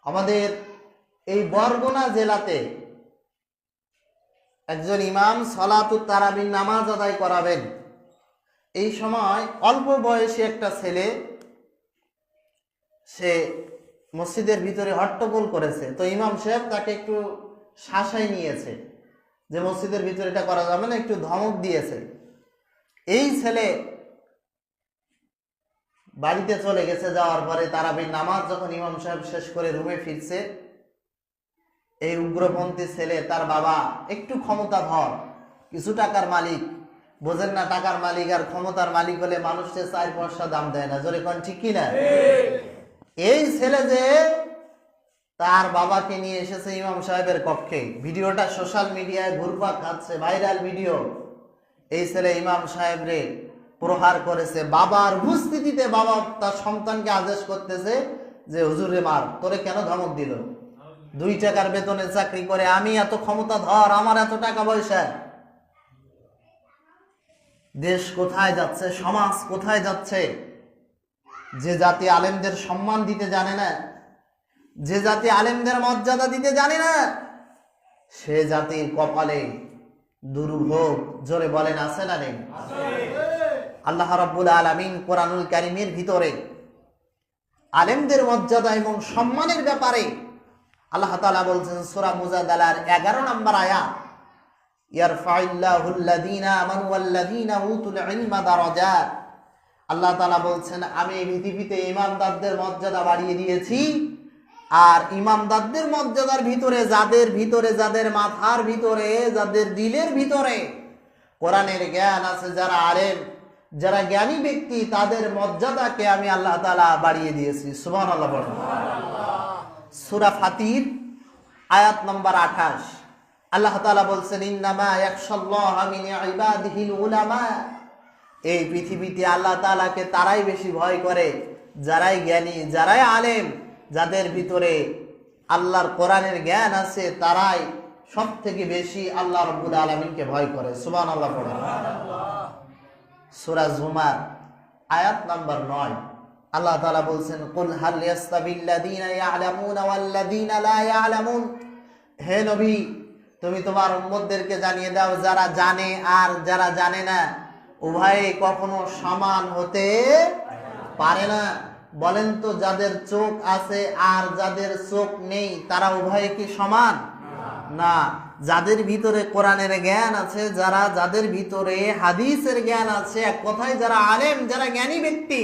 আমাদের এই বরগুনা জেলাতে একজন ইমাম সালাতুত তারাবির নামাজ আদায় করাবেন। এই সময় অল্প বয়সী একটা ছেলে সে মসজিদের ভিতরে হট্টগোল করেছে। তো ইমাম সাহেব তাকে একটু শাসায় নিয়েছে যে মসজিদের ভিতরে এটা করা যাবে না, একটু ধমক দিয়েছে। এই ছেলে বাড়িতে চলে গেছে। যাওয়ার পরে তারাবির নামাজ যখন ইমাম সাহেব শেষ করে রুমে ফিরছে, এই উগ্রপন্থী ছেলে, তার বাবা একটু ক্ষমতাধর, কিছু টাকার মালিক, বোঝেন না, টাকার মালিক আর ক্ষমতার মালিক হলে মানুষের 4 পয়সা দাম দেয় না, জোরে কোন ঠিক কিনা? এই ছেলে যে তার বাবাকে নিয়ে এসেছে ইমাম সাহেবের কক্ষে, ভিডিওটা সোশ্যাল মিডিয়ায় ঘুরপাক খাচ্ছে, ভাইরাল ভিডিও। এই ছেলে ইমাম সাহেবরে প্রহার করেছে। বাবার উপস্থিতিতে বাবা তার সন্তানকে আদেশ করতেছে যে হুজুরে মার, তোরে কেন ধমক দিল? 2 টাকার বেতনে চাকরি করে, আমি এত ক্ষমতাধর, আমার এত টাকা পয়সা। দেশ কোথায় যাচ্ছে, সমাজ কোথায় যাচ্ছে? যে জাতি আলেমদের সম্মান দিতে জানে না, যে জাতি আলেমদের মর্যাদা দিতে জানে না, সে জাতির কপালে দুর্ভোগ, জোরে বলেন, আছে না নেই? আল্লাহ রাব্বুল আলামিন কোরআনুল কারীমের ভিতরে আলেমদের মর্যাদা এবং সম্মানের ব্যাপারে আল্লাহ তাআলা বলছেন সূরা মুজাদালার 11 নম্বর আয়াত, ইয়ারফাইল্লাহুল্লাযীনা আমানু ওয়াল্লাযীনা উতুল ইলমা দারাজাত। আল্লাহ তাআলা বলছেন, আমি এই পৃথিবীতে ইমানদারদের মর্যাদা বাড়িয়ে দিয়েছি, আর ইমানদারদের মর্যাদার ভিতরে যাদের মাথার ভিতরে, যাদের দিলের ভিতরে কোরআনের জ্ঞান আছে, যারা আলেম, যারা জ্ঞানী ব্যক্তি, তাদের মর্যাদাকে আমি আল্লাহ তাআলা বাড়িয়ে দিয়েছি। সুবহানাল্লাহ বলেন। সূরা ফাতির আয়াত নম্বর 28 আল্লাহ তাআলা বলছেন, ইন্নামা ইয়াখশাল্লাহা মিন ইবাদিহিল উলামা। এই পৃথিবীতে আল্লাহ তাআলাকে তারাই বেশি ভয় করে, যারাই জ্ঞানী, যারাই আলেম, যাদের ভিতরে আল্লাহর কোরআনের জ্ঞান আছে, তারাই সব থেকে বেশি আল্লাহ রাব্বুল আলামিনকে ভয় করে। সুবহানাল্লাহ পড়েন। সূরা জুমার আয়াত নাম্বার 9 আল্লাহ তাআলা বলছেন, কুল হাল ইয়াস্তাবিল্লাযীনা ইয়ালামুনা ওয়াল্লাযীনা লা ইয়ালামুন। হে নবী, তুমি তোমার উম্মতদেরকে জানিয়ে দাও, যারা জানে আর যারা জানে না উভয়ে কখনো সমান হতে পারে না। বলেন তো, যাদের চোখ আছে আর যাদের চোখ নেই, তারা উভয়ে কি সমান? না। যাদের ভিতরে কোরআনের জ্ঞান আছে, যাদের ভিতরে হাদিসের জ্ঞান আছে, এক কথায় যারা আলেম, যারা জ্ঞানী ব্যক্তি,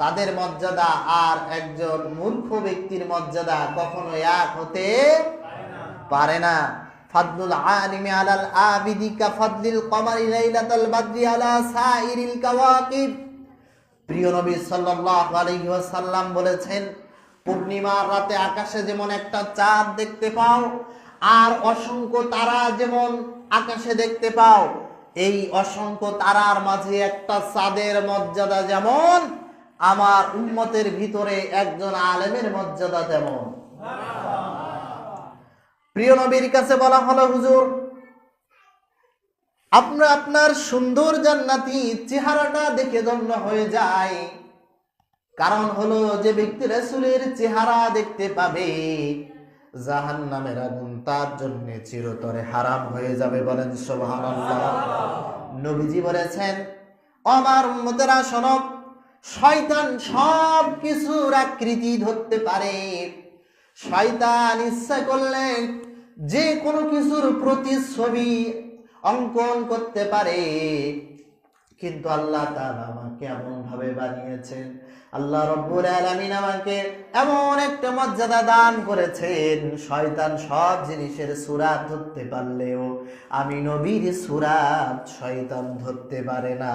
তাদের মর্যাদা আর একজন মূর্খ ব্যক্তির মর্যাদা কখনো এক হতে পারে না। ফাদলুল আলিমি আলাল আবিদি কা ফাদলিল কমারি লাইলাতাল বাদরি আলা সাইরিল কাওয়াকিব। প্রিয় নবী সাল্লাল্লাহু আলাইহি ওয়াসাল্লাম বলেছেন, পূর্ণিমার রাতে আকাশে যেমন একটা চাঁদ দেখতে পাও, আর অসংখ্য তারা যেমন আকাশে দেখতে পাও, এই অসংখ্য তারার মাঝে একটা চাঁদের মর্যাদা যেমন, আমার উম্মতের ভিতরে একজন আলেমের মর্যাদা তেমন। প্রিয় নবীর কাছে বলা হলো, হুজুর, আপনার সুন্দর জান্নাতি চেহারাটা দেখে ধন্য হয়ে যায়। কারণ হলো, যে ব্যক্তি রাসূলের চেহারা দেখতে পাবে, জাহান্নামের আগুন তার জন্য চিরতরে হারাম হয়ে যাবে। বলেন সুবহানাল্লাহ। নবীজি বলেছেন, আমার উম্মতেরা শোনো, শয়তান সব কিছুর আকৃতি ধরতে পারে। শয়তান ইচ্ছা করলে যে কোনো কিছুর প্রতিছবি অঙ্কন করতে পারে, কিন্তু আল্লাহ তাআলা আমাকে এমন ভাবে বানিয়েছেন, আল্লাহ রাব্বুল আলামিন আমাকে এমন একটা মর্যাদা দান করেছেন, শয়তান সব জিনিসের সূরাত ধরতে পারলেও আমি নবীর সূরাত শয়তান ধরতে পারে না।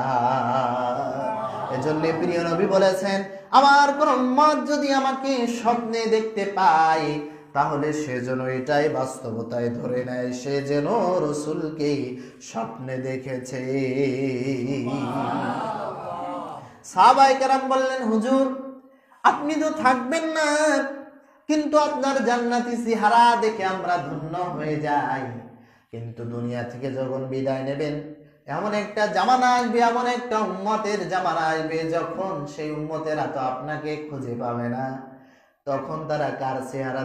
এজন্য প্রিয় নবী বলেছেন, আমার কোন উম্মত যদি আমাকে স্বপ্নে দেখতে পায়, তাহলে সে যেন এটাই বাস্তবতায় ধরে নেয়, সে যেন রাসূলকে স্বপ্নে দেখেছে। সাহাবায়ে কেরাম বললেন, হুজুর, আপনি তো থাকবেন না, কিন্তু আপনার জান্নাতি চেহারা দেখে আমরা ধন্য হয়ে যাই। কিন্তু দুনিয়া থেকে যখন বিদায় নেবেন, এমন একটা জামানা আসবে, এমন একটা উম্মতের জামানা আসবে, যখন সেই উম্মতেরা তো আপনাকে খুঁজে পাবে না, তখন তারা কার চেহারা